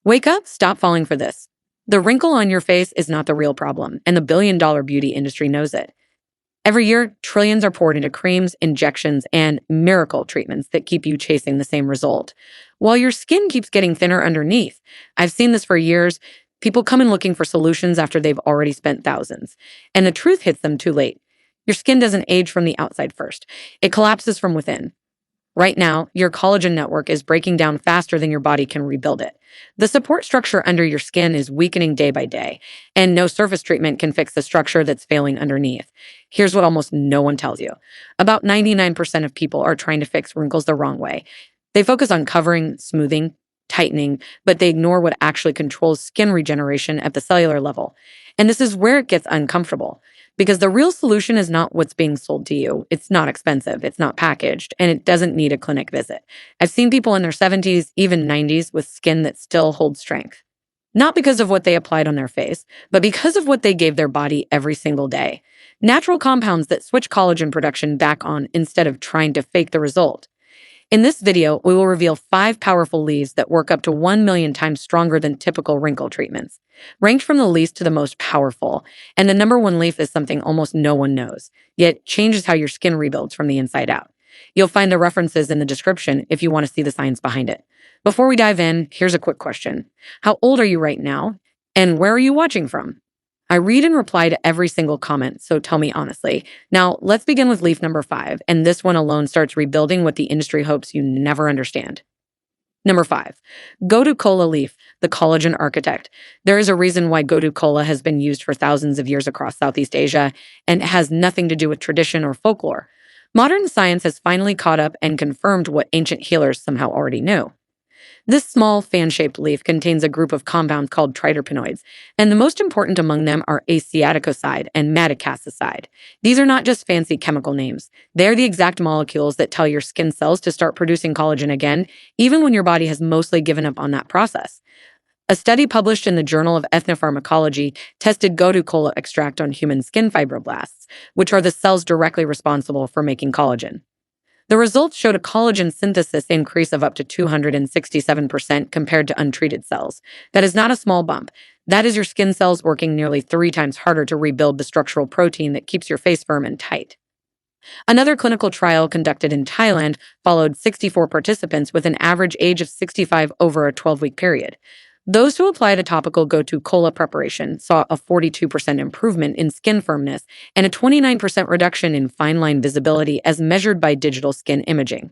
Wake up, stop falling for this. The wrinkle on your face is not the real problem, and the billion-dollar beauty industry knows it. Every year, trillions are poured into creams, injections, and miracle treatments that keep you chasing the same result, while your skin keeps getting thinner underneath. I've seen this for years. People come in looking for solutions after they've already spent thousands, and the truth hits them too late. Your skin doesn't age from the outside first. It collapses from within. Right now, your collagen network is breaking down faster than your body can rebuild it. The support structure under your skin is weakening day by day, and no surface treatment can fix the structure that's failing underneath. Here's what almost no one tells you. About 99% of people are trying to fix wrinkles the wrong way. They focus on covering, smoothing, tightening, but they ignore what actually controls skin regeneration at the cellular level. And this is where it gets uncomfortable. Because the real solution is not what's being sold to you. It's not expensive, it's not packaged, and it doesn't need a clinic visit. I've seen people in their 70s, even 90s, with skin that still holds strength. Not because of what they applied on their face, but because of what they gave their body every single day. Natural compounds that switch collagen production back on instead of trying to fake the result. In this video, we will reveal 5 powerful leaves that work up to 1 million times stronger than typical wrinkle treatments, ranked from the least to the most powerful. And the number 1 leaf is something almost no one knows, yet changes how your skin rebuilds from the inside out. You'll find the references in the description if you want to see the science behind it. Before we dive in, here's a quick question. How old are you right now? And where are you watching from? I read and reply to every single comment, so tell me honestly. Now, let's begin with leaf number 5, and this one alone starts rebuilding what the industry hopes you never understand. Number 5, Gotu kola leaf, the collagen architect. There is a reason why Gotu kola has been used for thousands of years across Southeast Asia, and it has nothing to do with tradition or folklore. Modern science has finally caught up and confirmed what ancient healers somehow already knew. This small fan-shaped leaf contains a group of compounds called triterpenoids, and the most important among them are acetoicoside and madecassoside. These are not just fancy chemical names. They're the exact molecules that tell your skin cells to start producing collagen again, even when your body has mostly given up on that process. A study published in the Journal of Ethnopharmacology tested Gotu kola extract on human skin fibroblasts, which are the cells directly responsible for making collagen. The results showed a collagen synthesis increase of up to 267% compared to untreated cells. That is not a small bump. That is your skin cells working nearly 3 times harder to rebuild the structural protein that keeps your face firm and tight. Another clinical trial conducted in Thailand followed 64 participants with an average age of 65 over a 12-week period. Those who applied a topical Gotu kola preparation saw a 42% improvement in skin firmness and a 29% reduction in fine line visibility as measured by digital skin imaging.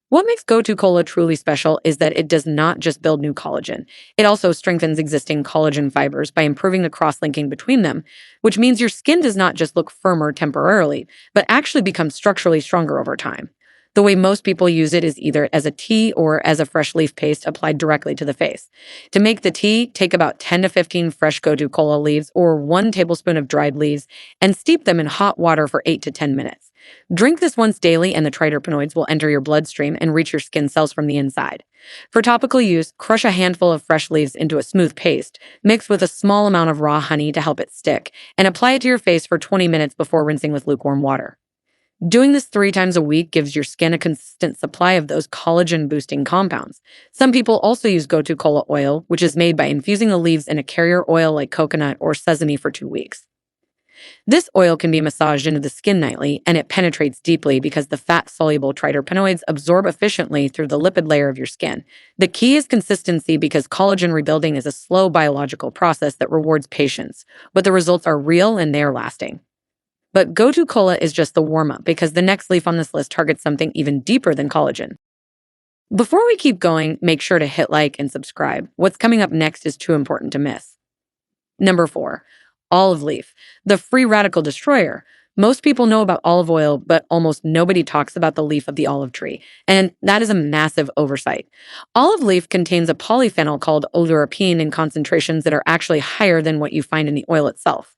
What makes Gotu kola truly special is that it does not just build new collagen. It also strengthens existing collagen fibers by improving the cross-linking between them, which means your skin does not just look firmer temporarily, but actually becomes structurally stronger over time. The way most people use it is either as a tea or as a fresh leaf paste applied directly to the face. To make the tea, take about 10 to 15 fresh Gotu kola leaves or 1 tablespoon of dried leaves and steep them in hot water for 8 to 10 minutes. Drink this once daily and the triterpenoids will enter your bloodstream and reach your skin cells from the inside. For topical use, crush a handful of fresh leaves into a smooth paste, mix with a small amount of raw honey to help it stick, and apply it to your face for 20 minutes before rinsing with lukewarm water. Doing this 3 times a week gives your skin a consistent supply of those collagen-boosting compounds. Some people also use Gotu kola oil, which is made by infusing the leaves in a carrier oil like coconut or sesame for 2 weeks. This oil can be massaged into the skin nightly, and it penetrates deeply because the fat-soluble triterpenoids absorb efficiently through the lipid layer of your skin. The key is consistency because collagen rebuilding is a slow biological process that rewards patience, but the results are real and they are lasting. But Gotu kola is just the warm-up because the next leaf on this list targets something even deeper than collagen. Before we keep going, make sure to hit like and subscribe. What's coming up next is too important to miss. Number 4, olive leaf, the free radical destroyer. Most people know about olive oil, but almost nobody talks about the leaf of the olive tree, and that is a massive oversight. Olive leaf contains a polyphenol called oleuropein in concentrations that are actually higher than what you find in the oil itself.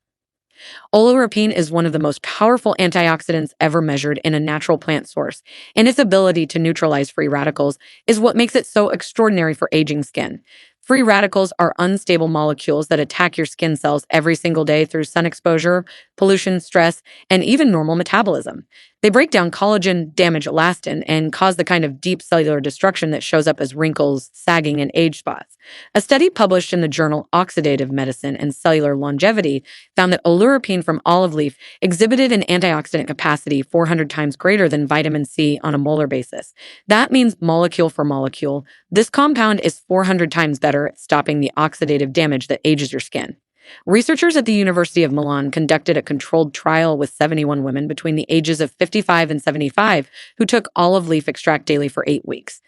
Oleuropein is one of the most powerful antioxidants ever measured in a natural plant source, and its ability to neutralize free radicals is what makes it so extraordinary for aging skin. Free radicals are unstable molecules that attack your skin cells every single day through sun exposure, pollution, stress, and even normal metabolism. They break down collagen, damage elastin, and cause the kind of deep cellular destruction that shows up as wrinkles, sagging, and age spots. A study published in the journal Oxidative Medicine and Cellular Longevity found that oleuropein from olive leaf exhibited an antioxidant capacity 400 times greater than vitamin C on a molar basis. That means molecule for molecule, this compound is 400 times better at stopping the oxidative damage that ages your skin. Researchers at the University of Milan conducted a controlled trial with 71 women between the ages of 55 and 75 who took olive leaf extract daily for 8 weeks.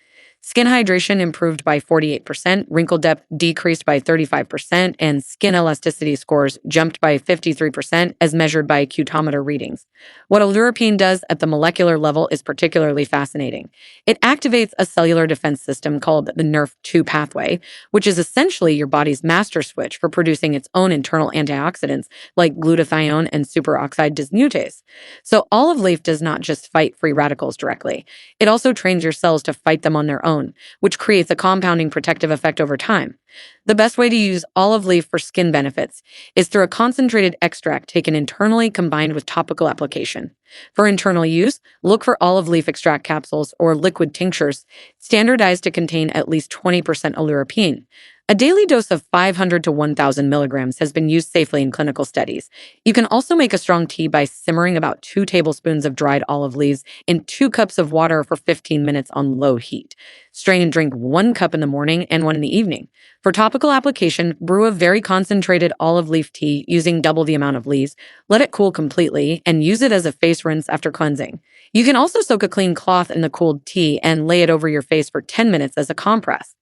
Skin hydration improved by 48%, wrinkle depth decreased by 35%, and skin elasticity scores jumped by 53% as measured by cutometer readings. What oleuropein does at the molecular level is particularly fascinating. It activates a cellular defense system called the NRF2 pathway, which is essentially your body's master switch for producing its own internal antioxidants like glutathione and superoxide dismutase. So olive leaf does not just fight free radicals directly. It also trains your cells to fight them on their own, which creates a compounding protective effect over time. The best way to use olive leaf for skin benefits is through a concentrated extract taken internally combined with topical application. For internal use, look for olive leaf extract capsules or liquid tinctures standardized to contain at least 20% oleuropein. A daily dose of 500 to 1,000 milligrams has been used safely in clinical studies. You can also make a strong tea by simmering about 2 tablespoons of dried olive leaves in 2 cups of water for 15 minutes on low heat. Strain and drink 1 cup in the morning and 1 in the evening. For topical application, brew a very concentrated olive leaf tea using double the amount of leaves. Let it cool completely and use it as a face rinse after cleansing. You can also soak a clean cloth in the cooled tea and lay it over your face for 10 minutes as a compress.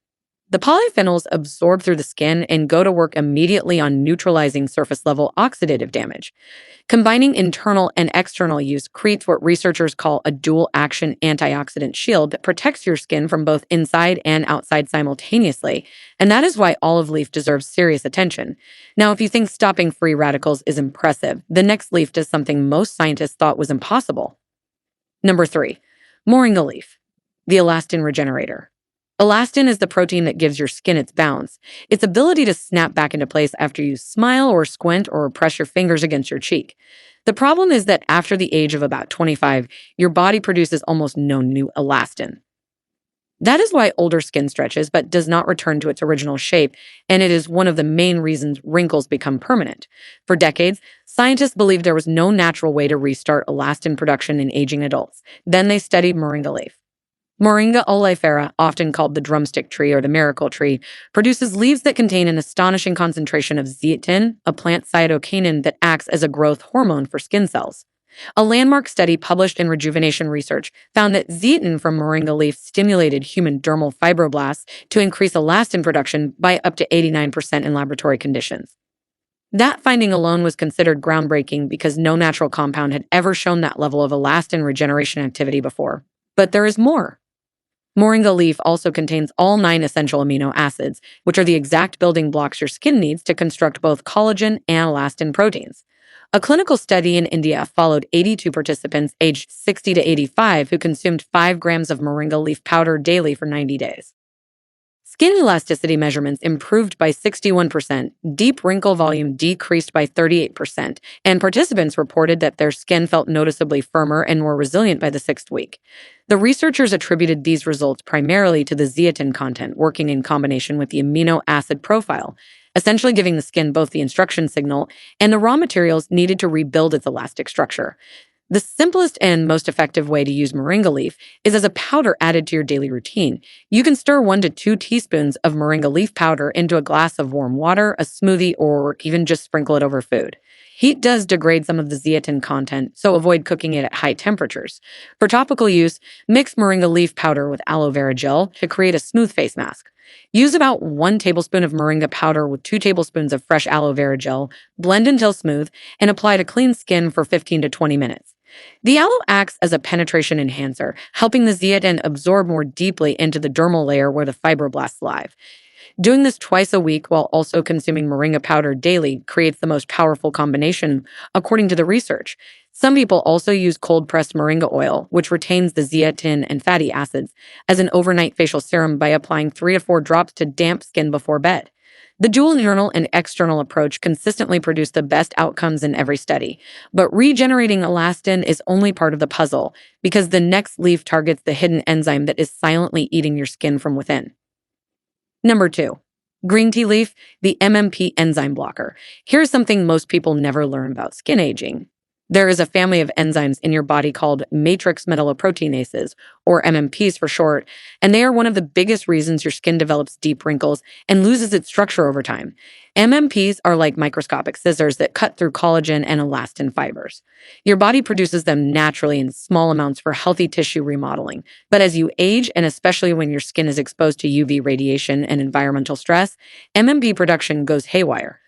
The polyphenols absorb through the skin and go to work immediately on neutralizing surface-level oxidative damage. Combining internal and external use creates what researchers call a dual-action antioxidant shield that protects your skin from both inside and outside simultaneously, and that is why olive leaf deserves serious attention. Now, if you think stopping free radicals is impressive, the next leaf does something most scientists thought was impossible. Number 3, moringa leaf, the elastin regenerator. Elastin is the protein that gives your skin its bounce, its ability to snap back into place after you smile or squint or press your fingers against your cheek. The problem is that after the age of about 25, your body produces almost no new elastin. That is why older skin stretches but does not return to its original shape, and it is one of the main reasons wrinkles become permanent. For decades, scientists believed there was no natural way to restart elastin production in aging adults. Then they studied moringa leaf. Moringa oleifera, often called the drumstick tree or the miracle tree, produces leaves that contain an astonishing concentration of zeatin, a plant cytokinin that acts as a growth hormone for skin cells. A landmark study published in Rejuvenation Research found that zeatin from moringa leaf stimulated human dermal fibroblasts to increase elastin production by up to 89% in laboratory conditions. That finding alone was considered groundbreaking because no natural compound had ever shown that level of elastin regeneration activity before. But there is more. Moringa leaf also contains all 9 essential amino acids, which are the exact building blocks your skin needs to construct both collagen and elastin proteins. A clinical study in India followed 82 participants aged 60 to 85 who consumed 5 grams of moringa leaf powder daily for 90 days. Skin elasticity measurements improved by 61%, deep wrinkle volume decreased by 38%, and participants reported that their skin felt noticeably firmer and more resilient by the 6th week. The researchers attributed these results primarily to the zeatin content working in combination with the amino acid profile, essentially giving the skin both the instruction signal and the raw materials needed to rebuild its elastic structure. The simplest and most effective way to use moringa leaf is as a powder added to your daily routine. You can stir 1 to 2 teaspoons of moringa leaf powder into a glass of warm water, a smoothie, or even just sprinkle it over food. Heat does degrade some of the zeatin content, so avoid cooking it at high temperatures. For topical use, mix moringa leaf powder with aloe vera gel to create a smooth face mask. Use about 1 tablespoon of moringa powder with 2 tablespoons of fresh aloe vera gel, blend until smooth, and apply to clean skin for 15 to 20 minutes. The aloe acts as a penetration enhancer, helping the zeatin absorb more deeply into the dermal layer where the fibroblasts live. Doing this twice a week while also consuming moringa powder daily creates the most powerful combination, according to the research. Some people also use cold-pressed moringa oil, which retains the zeatin and fatty acids, as an overnight facial serum by applying 3 to 4 drops to damp skin before bed. The dual internal and external approach consistently produced the best outcomes in every study, but regenerating elastin is only part of the puzzle because the next leaf targets the hidden enzyme that is silently eating your skin from within. Number 2. Green tea leaf, the MMP enzyme blocker. Here's something most people never learn about skin aging. There is a family of enzymes in your body called matrix metalloproteinases, or MMPs for short, and they are one of the biggest reasons your skin develops deep wrinkles and loses its structure over time. MMPs are like microscopic scissors that cut through collagen and elastin fibers. Your body produces them naturally in small amounts for healthy tissue remodeling, but as you age, and especially when your skin is exposed to UV radiation and environmental stress, MMP production goes haywire.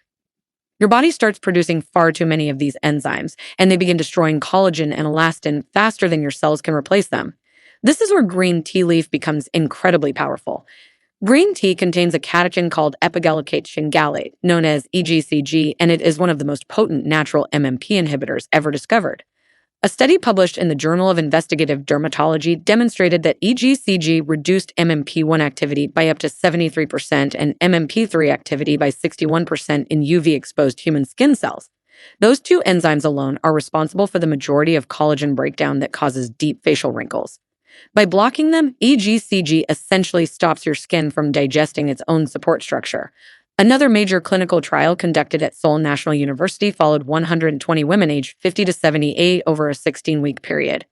Your body starts producing far too many of these enzymes, and they begin destroying collagen and elastin faster than your cells can replace them. This is where green tea leaf becomes incredibly powerful. Green tea contains a catechin called epiglycation gallate, known as EGCG, and it is one of the most potent natural MMP inhibitors ever discovered. A study published in the Journal of Investigative Dermatology demonstrated that EGCG reduced MMP1 activity by up to 73% and MMP3 activity by 61% in UV-exposed human skin cells. Those two enzymes alone are responsible for the majority of collagen breakdown that causes deep facial wrinkles. By blocking them, EGCG essentially stops your skin from digesting its own support structure. Another major clinical trial conducted at Seoul National University followed 120 women aged 50 to 78 over a 16-week period.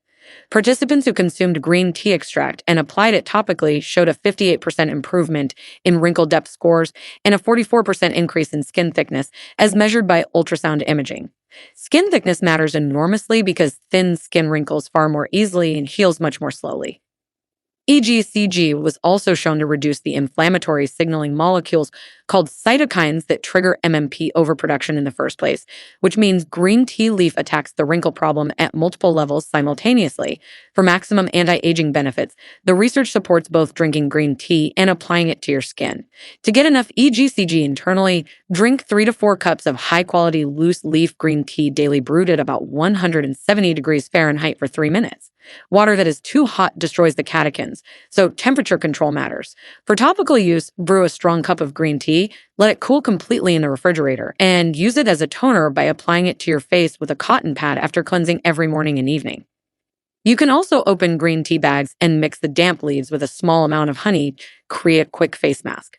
Participants who consumed green tea extract and applied it topically showed a 58% improvement in wrinkle depth scores and a 44% increase in skin thickness as measured by ultrasound imaging. Skin thickness matters enormously because thin skin wrinkles far more easily and heals much more slowly. EGCG was also shown to reduce the inflammatory signaling molecules called cytokines that trigger MMP overproduction in the first place, which means green tea leaf attacks the wrinkle problem at multiple levels simultaneously. For maximum anti-aging benefits, the research supports both drinking green tea and applying it to your skin. To get enough EGCG internally, drink 3 to 4 cups of high-quality loose leaf green tea daily brewed at about 170 degrees Fahrenheit for 3 minutes. Water that is too hot destroys the catechins, so temperature control matters. For topical use, brew a strong cup of green tea, let it cool completely in the refrigerator, and use it as a toner by applying it to your face with a cotton pad after cleansing every morning and evening. You can also open green tea bags and mix the damp leaves with a small amount of honey, create a quick face mask.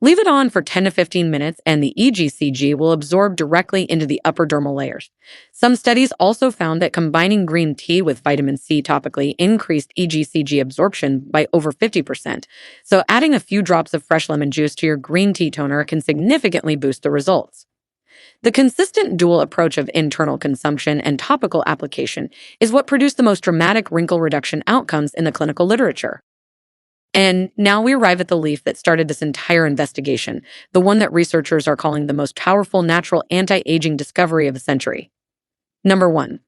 Leave it on for 10 to 15 minutes and the EGCG will absorb directly into the upper dermal layers. Some studies also found that combining green tea with vitamin C topically increased EGCG absorption by over 50%, so adding a few drops of fresh lemon juice to your green tea toner can significantly boost the results. The consistent dual approach of internal consumption and topical application is what produced the most dramatic wrinkle reduction outcomes in the clinical literature. And now we arrive at the leaf that started this entire investigation, the one that researchers are calling the most powerful natural anti-aging discovery of the century. Number 1.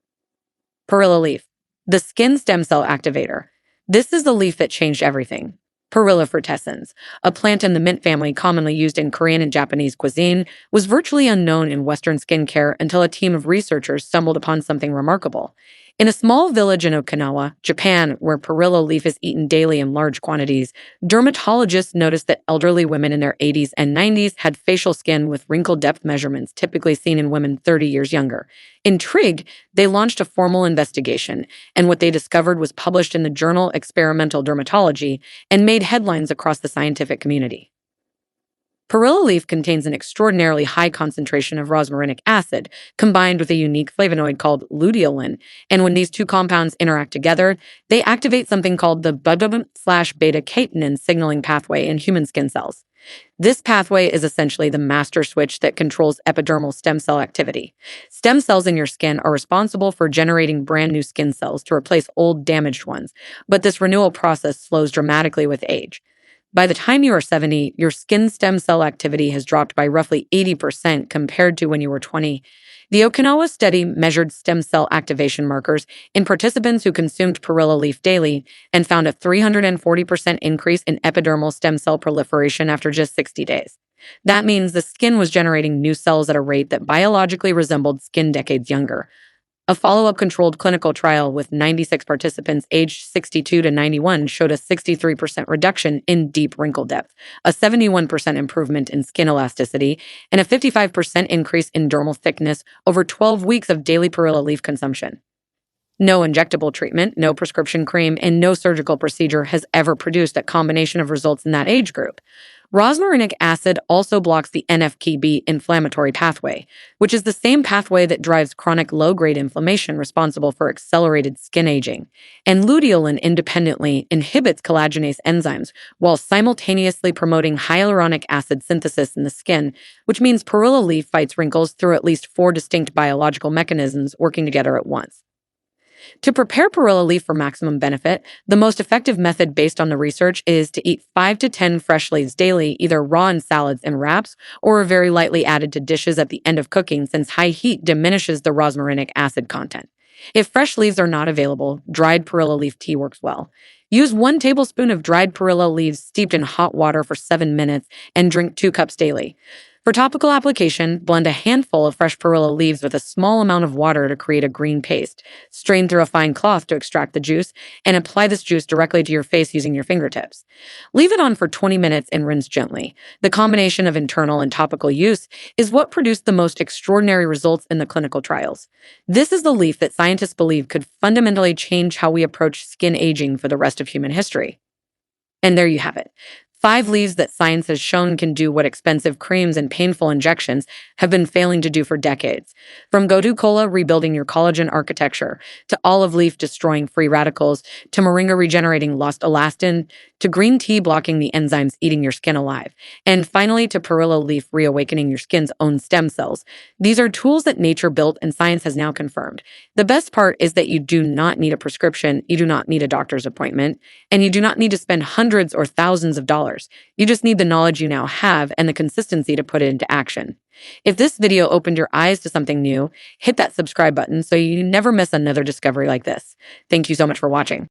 Perilla leaf, the skin stem cell activator. This is the leaf that changed everything. Perilla frutescens, a plant in the mint family commonly used in Korean and Japanese cuisine, was virtually unknown in Western skincare until a team of researchers stumbled upon something remarkable. In a small village in Okinawa, Japan, where perilla leaf is eaten daily in large quantities, dermatologists noticed that elderly women in their 80s and 90s had facial skin with wrinkle depth measurements typically seen in women 30 years younger. Intrigued, they launched a formal investigation, and what they discovered was published in the journal Experimental Dermatology and made headlines across the scientific community. Perilla leaf contains an extraordinarily high concentration of rosmarinic acid, combined with a unique flavonoid called luteolin, and when these two compounds interact together, they activate something called the beta-catenin signaling pathway in human skin cells. This pathway is essentially the master switch that controls epidermal stem cell activity. Stem cells in your skin are responsible for generating brand new skin cells to replace old damaged ones, but this renewal process slows dramatically with age. By the time you are 70, your skin stem cell activity has dropped by roughly 80% compared to when you were 20. The Okinawa study measured stem cell activation markers in participants who consumed perilla leaf daily and found a 340% increase in epidermal stem cell proliferation after just 60 days. That means the skin was generating new cells at a rate that biologically resembled skin decades younger. A follow-up controlled clinical trial with 96 participants aged 62 to 91 showed a 63% reduction in deep wrinkle depth, a 71% improvement in skin elasticity, and a 55% increase in dermal thickness over 12 weeks of daily perilla leaf consumption. No injectable treatment, no prescription cream, and no surgical procedure has ever produced that combination of results in that age group. Rosmarinic acid also blocks the NF-κB inflammatory pathway, which is the same pathway that drives chronic low-grade inflammation responsible for accelerated skin aging. And luteolin independently inhibits collagenase enzymes while simultaneously promoting hyaluronic acid synthesis in the skin, which means perilla leaf fights wrinkles through at least 4 distinct biological mechanisms working together at once. To prepare perilla leaf for maximum benefit, the most effective method based on the research is to eat 5 to 10 fresh leaves daily, either raw in salads and wraps, or very lightly added to dishes at the end of cooking, since high heat diminishes the rosmarinic acid content. If fresh leaves are not available, dried perilla leaf tea works well. Use 1 tablespoon of dried perilla leaves steeped in hot water for 7 minutes and drink 2 cups daily. For topical application, blend a handful of fresh perilla leaves with a small amount of water to create a green paste. Strain through a fine cloth to extract the juice, and apply this juice directly to your face using your fingertips. Leave it on for 20 minutes and rinse gently. The combination of internal and topical use is what produced the most extraordinary results in the clinical trials. This is the leaf that scientists believe could fundamentally change how we approach skin aging for the rest of human history. And there you have it. 5 leaves that science has shown can do what expensive creams and painful injections have been failing to do for decades. From Gotu Kola rebuilding your collagen architecture, to olive leaf destroying free radicals, to moringa regenerating lost elastin, to green tea blocking the enzymes eating your skin alive, and finally to perilla leaf reawakening your skin's own stem cells. These are tools that nature built and science has now confirmed. The best part is that you do not need a prescription, you do not need a doctor's appointment, and you do not need to spend hundreds or thousands of dollars. You just need the knowledge you now have and the consistency to put it into action. If this video opened your eyes to something new, hit that subscribe button so you never miss another discovery like this. Thank you so much for watching.